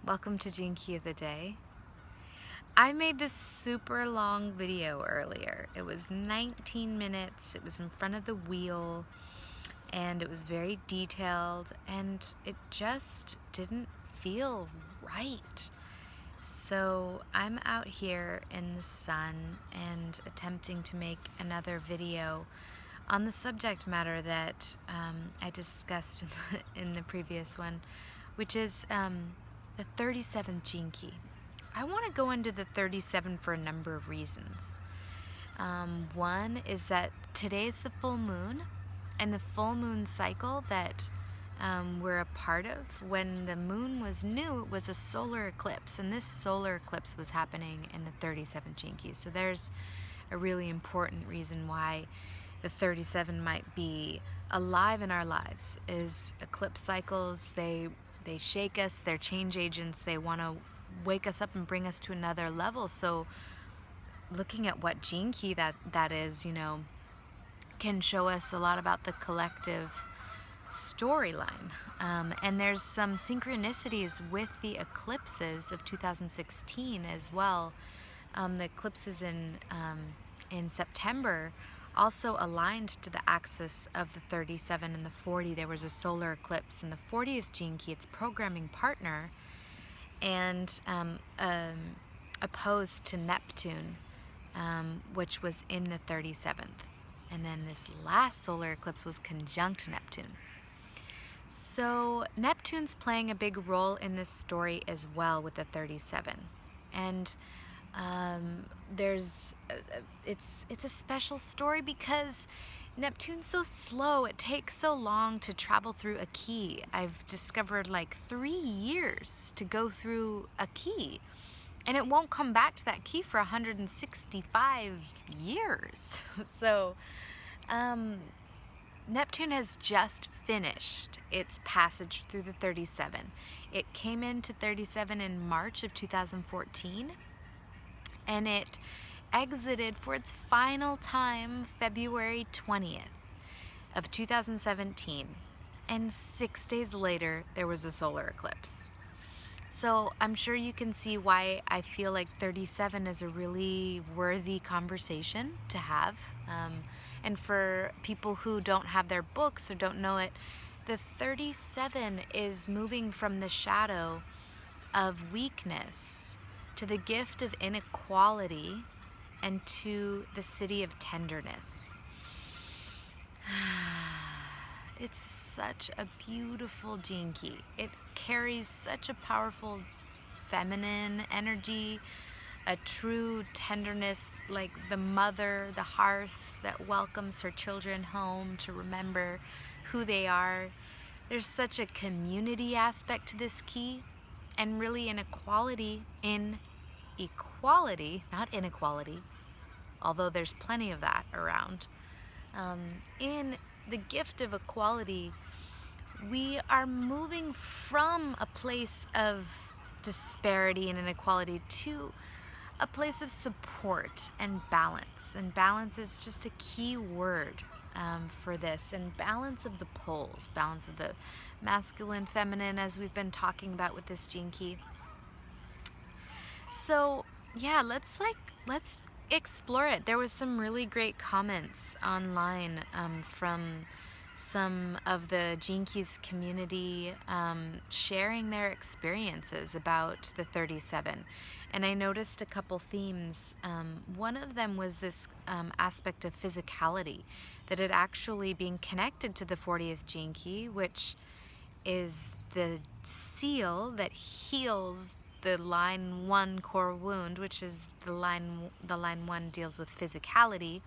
Welcome to Gene Key of the Day. I made this super long video earlier. It was 19 minutes, it was in front of the wheel, and it was very detailed, and it just didn't feel right. So I'm out here in the sun and attempting to make another video on the subject matter that I discussed in the previous one, which is the 37th gene key. I want to go into the 37 for a number of reasons. One is that today is the full moon, and the full moon cycle that we're a part of. When the moon was new, it was a solar eclipse, and this solar eclipse was happening in the 37 gene keys. So there's a really important reason why the 37 might be alive in our lives. Is eclipse cycles, they shake us, they're change agents, they want to wake us up and bring us to another level. So looking at what gene key that is, can show us a lot about the collective storyline. And there's some synchronicities with the eclipses of 2016 as well. The eclipses in September also aligned to the axis of the 37 and the 40. There was a solar eclipse in the 40th gene key, its programming partner, and opposed to Neptune, which was in the 37th. And then this last solar eclipse was conjunct Neptune. So Neptune's playing a big role in this story as well with the 37. And it's a special story because Neptune's so slow. It takes so long to travel through a key. I've discovered like 3 years to go through a key, and it won't come back to that key for 165 years. So Neptune has just finished its passage through the 37. It came into 37 in March of 2014, and it exited for its final time February 20th of 2017, and 6 days later there was a solar eclipse. So I'm sure you can see why I feel like 37 is a really worthy conversation to have. And for people who don't have their books or don't know it, the 37 is moving from the shadow of weakness to the gift of inequality and to the city of tenderness. It's such a beautiful gene key. It carries such a powerful feminine energy, a true tenderness, like the mother, the hearth that welcomes her children home to remember who they are. There's such a community aspect to this key, and really an equality, not inequality, although there's plenty of that around. In the gift of equality, we are moving from a place of disparity and inequality to a place of support and balance. And balance is just a key word for this. And balance of the poles, balance of the masculine, feminine, as we've been talking about with this gene key. So yeah, let's explore it. There was some really great comments online from some of the Gene Keys community sharing their experiences about the 37. And I noticed a couple themes. One of them was this aspect of physicality, that it actually being connected to the 40th Gene Key, which is the seal that heals the line 1 core wound, which is the line 1 deals with physicality.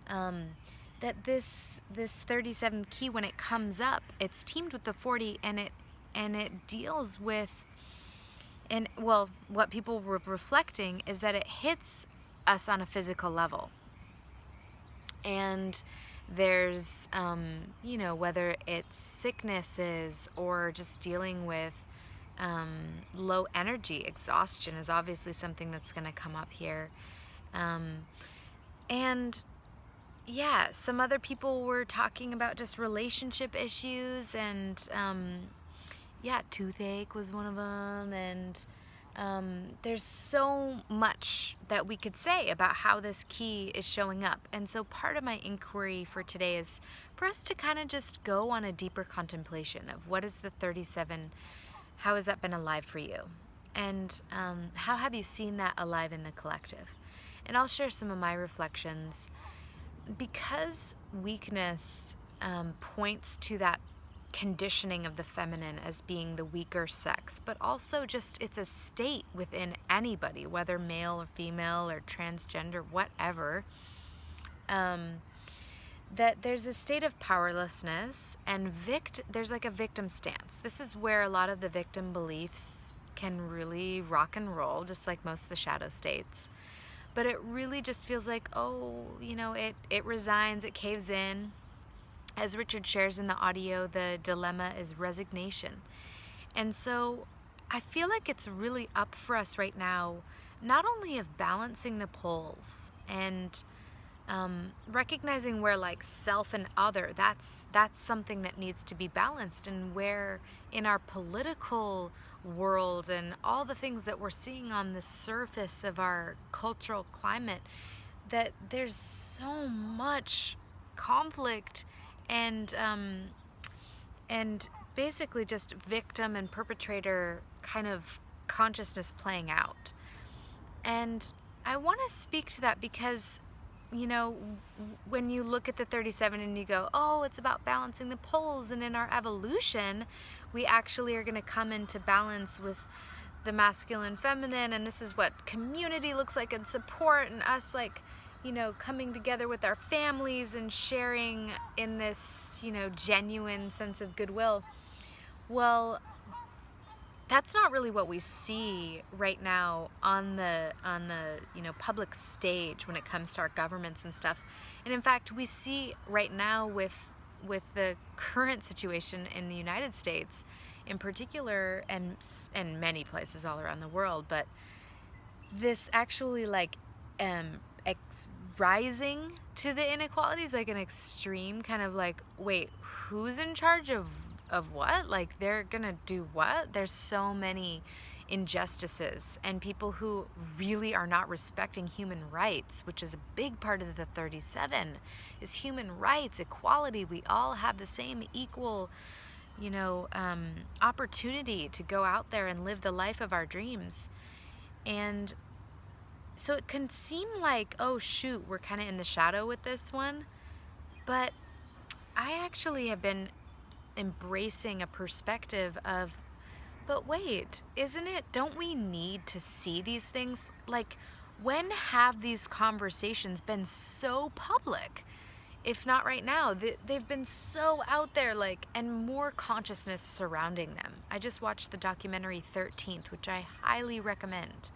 That this 37th key, when it comes up, it's teamed with the 40, and it deals with, and well, what people were reflecting is that it hits us on a physical level. And there's whether it's sicknesses or just dealing with low energy, exhaustion is obviously something that's going to come up here. And yeah, some other people were talking about just relationship issues and yeah, toothache was one of them, and there's so much that we could say about how this key is showing up. And so part of my inquiry for today is for us to kind of just go on a deeper contemplation of what is the 37, how has that been alive for you? And how have you seen that alive in the collective? And I'll share some of my reflections. Because weakness points to that conditioning of the feminine as being the weaker sex, but also just it's a state within anybody, whether male or female or transgender, whatever, that there's a state of powerlessness and there's like a victim stance. This is where a lot of the victim beliefs can really rock and roll, just like most of the shadow states. But it really just feels like, oh, it resigns, it caves in. As Richard shares in the audio, the dilemma is resignation. And so I feel like it's really up for us right now, not only of balancing the poles and recognizing where like self and other, that's something that needs to be balanced, and where in our political world and all the things that we're seeing on the surface of our cultural climate, that there's so much conflict and basically just victim and perpetrator kind of consciousness playing out. And I want to speak to that because, when you look at the 37 and you go, oh, it's about balancing the poles, and in our evolution, we actually are going to come into balance with the masculine, feminine, and this is what community looks like, and support, and us like, coming together with our families and sharing in this, genuine sense of goodwill. Well, that's not really what we see right now on the public stage when it comes to our governments and stuff. And in fact, we see right now with the current situation in the United States in particular, and many places all around the world, but this actually like rising to the inequalities, like an extreme kind of like, wait, who's in charge of what? Like, they're gonna do what? There's so many injustices and people who really are not respecting human rights, which is a big part of the 37 is human rights, equality. We all have the same equal opportunity to go out there and live the life of our dreams. And so it can seem like, oh shoot, we're kind of in the shadow with this one, but I actually have been embracing a perspective of, but wait, don't we need to see these things? Like, when have these conversations been so public? If not right now, they've been so out there, like, and more consciousness surrounding them. I just watched the documentary 13th, which I highly recommend.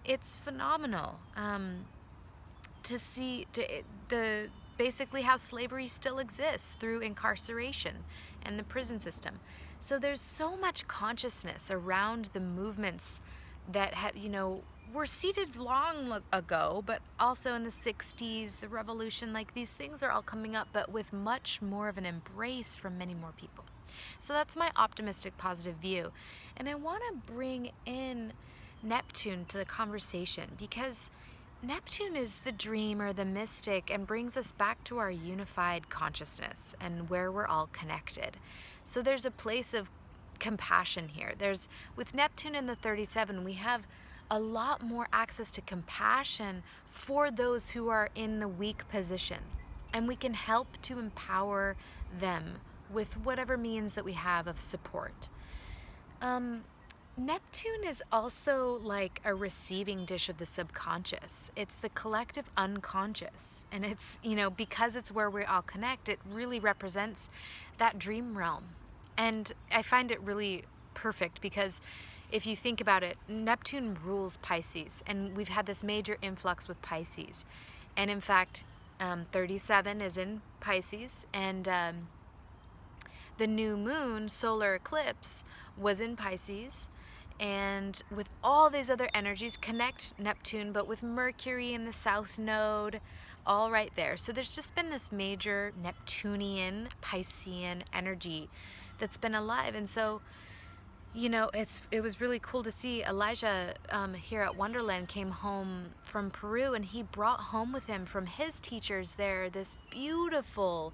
It's phenomenal to see basically how slavery still exists through incarceration and the prison system. So there's so much consciousness around the movements that were seeded long ago, but also in the 60s, the revolution, like these things are all coming up, but with much more of an embrace from many more people. So that's my optimistic, positive view. And I want to bring in Neptune to the conversation, because Neptune is the dreamer, the mystic, and brings us back to our unified consciousness and where we're all connected. So there's a place of compassion here. With Neptune in the 37, we have a lot more access to compassion for those who are in the weak position. And we can help to empower them with whatever means that we have of support. Neptune is also like a receiving dish of the subconscious. It's the collective unconscious. And it's, because it's where we all connect, it really represents that dream realm. And I find it really perfect because if you think about it, Neptune rules Pisces. And we've had this major influx with Pisces. And in fact, 37 is in Pisces. And the new moon solar eclipse was in Pisces. And with all these other energies connect Neptune, but with Mercury in the south node, all right there. So there's just been this major Neptunian, Piscean energy that's been alive. And so it was really cool to see Elijah here at Wonderland came home from Peru, and he brought home with him from his teachers there this beautiful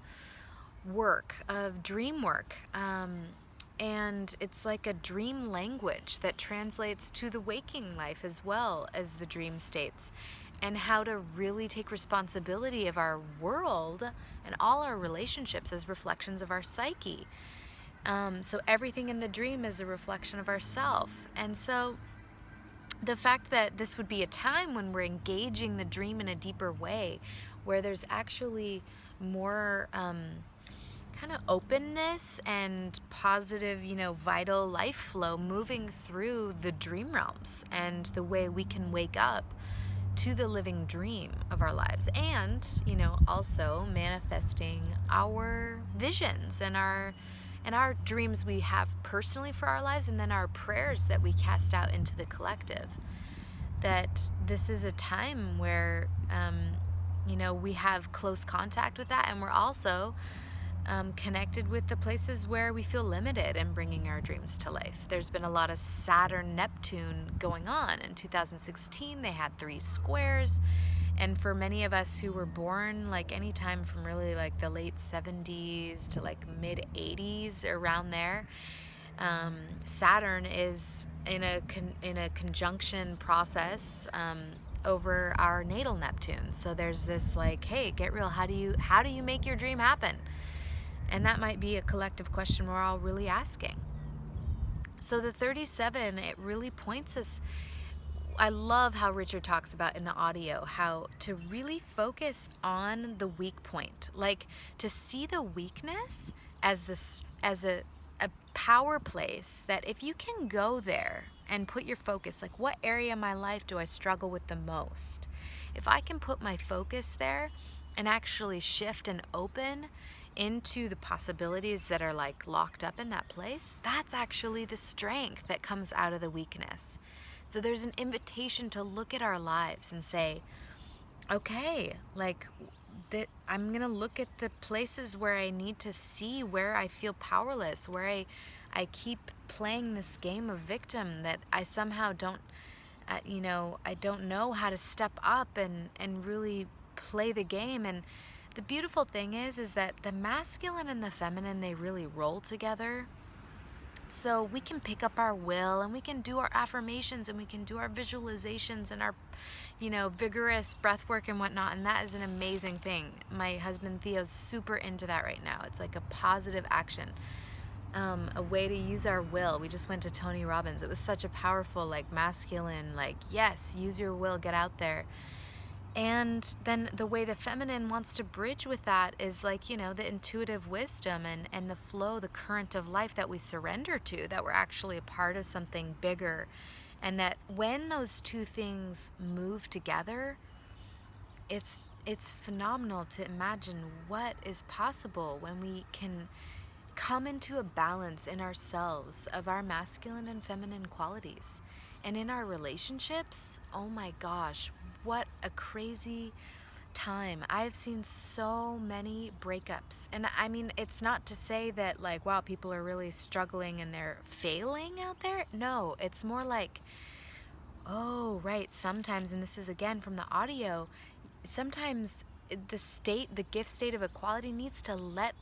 work of dream work. And it's like a dream language that translates to the waking life as well as the dream states, and how to really take responsibility of our world and all our relationships as reflections of our psyche. So everything in the dream is a reflection of ourself. And so the fact that this would be a time when we're engaging the dream in a deeper way, where there's actually more kind of openness and positive, vital life flow moving through the dream realms, and the way we can wake up to the living dream of our lives, and also manifesting our visions and our dreams we have personally for our lives, and then our prayers that we cast out into the collective. That this is a time where we have close contact with that, and we're also connected with the places where we feel limited in bringing our dreams to life. There's been a lot of Saturn Neptune going on. In 2016 they had 3 squares, and for many of us who were born like anytime from really like the late 70s to like mid 80s, around there, Saturn is in a conjunction process over our natal Neptune. So there's this like, hey, get real, how do you make your dream happen? And that might be a collective question we're all really asking. So the 37, it really points us. I love how Richard talks about in the audio how to really focus on the weak point, like to see the weakness as a power place, that if you can go there and put your focus, like what area of my life do I struggle with the most? If I can put my focus there and actually shift and open into the possibilities that are like locked up in that place, that's actually the strength that comes out of the weakness. So there's an invitation to look at our lives and say, okay, like that I'm gonna look at the places where I need to see where I feel powerless, where I keep playing this game of victim, that I somehow don't I don't know how to step up and really play the game. And the beautiful thing is that the masculine and the feminine, they really roll together. So we can pick up our will, and we can do our affirmations, and we can do our visualizations and our, vigorous breath work and whatnot. And that is an amazing thing. My husband Theo's super into that right now. It's like a positive action, a way to use our will. We just went to Tony Robbins. It was such a powerful, like masculine, like, yes, use your will, get out there. And then the way the feminine wants to bridge with that is like, the intuitive wisdom and the flow, the current of life that we surrender to, that we're actually a part of something bigger. And that when those two things move together, it's phenomenal to imagine what is possible when we can come into a balance in ourselves of our masculine and feminine qualities. And in our relationships, oh my gosh, what a crazy time. I've seen so many breakups. And I mean, it's not to say that like, wow, people are really struggling and they're failing out there. No, it's more like, oh, right, sometimes, and this is again from the audio, sometimes the gift state of equality needs to let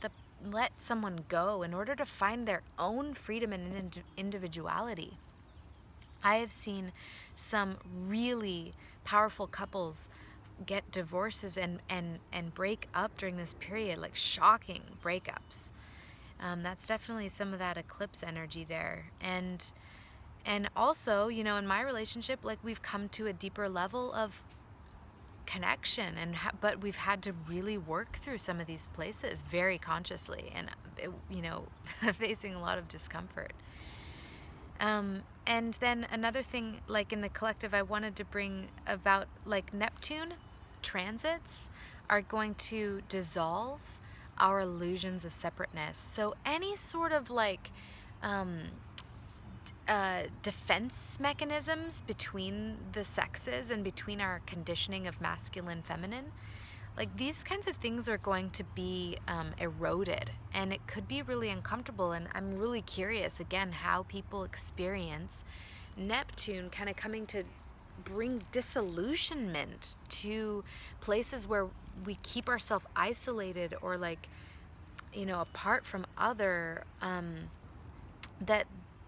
someone go in order to find their own freedom and individuality. I have seen some really powerful couples get divorces and break up during this period, like shocking breakups. That's definitely some of that eclipse energy there. And also, in my relationship, like we've come to a deeper level of connection, but we've had to really work through some of these places very consciously, and facing a lot of discomfort. And then another thing, like in the collective, I wanted to bring about, like Neptune transits are going to dissolve our illusions of separateness. So any sort of like defense mechanisms between the sexes and between our conditioning of masculine, feminine, like these kinds of things are going to be eroded, and it could be really uncomfortable. And I'm really curious again how people experience Neptune kind of coming to bring disillusionment to places where we keep ourselves isolated or like, you know, apart from other, that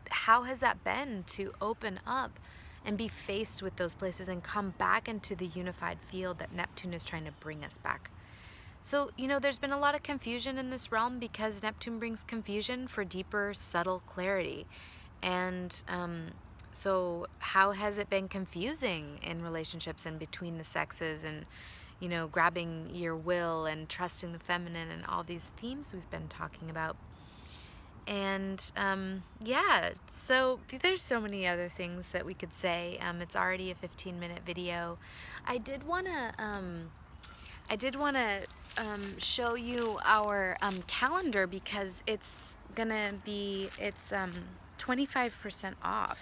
how has that been to open up and be faced with those places and come back into the unified field that Neptune is trying to bring us back. So, you know, there's been a lot of confusion in this realm because Neptune brings confusion for deeper, subtle clarity. And so how has it been confusing in relationships and between the sexes, and, you know, grabbing your will and trusting the feminine and all these themes we've been talking about? And yeah, so there's so many other things that we could say. It's already a 15-minute video. I did wanna show you our calendar because it's 25% off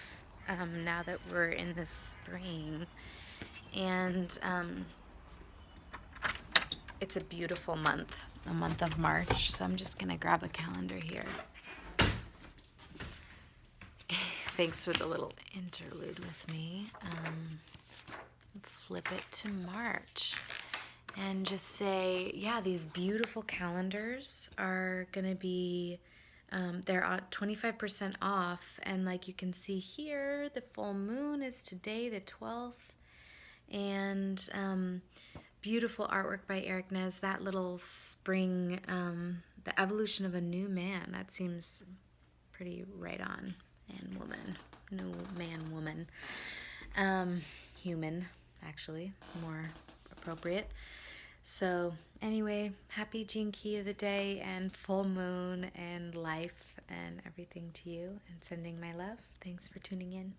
now that we're in the spring, and it's a beautiful month, the month of March. So I'm just gonna grab a calendar here. Thanks for the little interlude with me. Flip it to March and just say, yeah, these beautiful calendars are gonna be, they're at 25% off. And like you can see here, the full moon is today, the 12th. And beautiful artwork by Eric Nez, that little spring, the evolution of a new man, that seems pretty right on. And woman, no man, woman, human, actually, more appropriate. So anyway, happy Gene Key of the day and full moon and life and everything to you, and sending my love. Thanks for tuning in.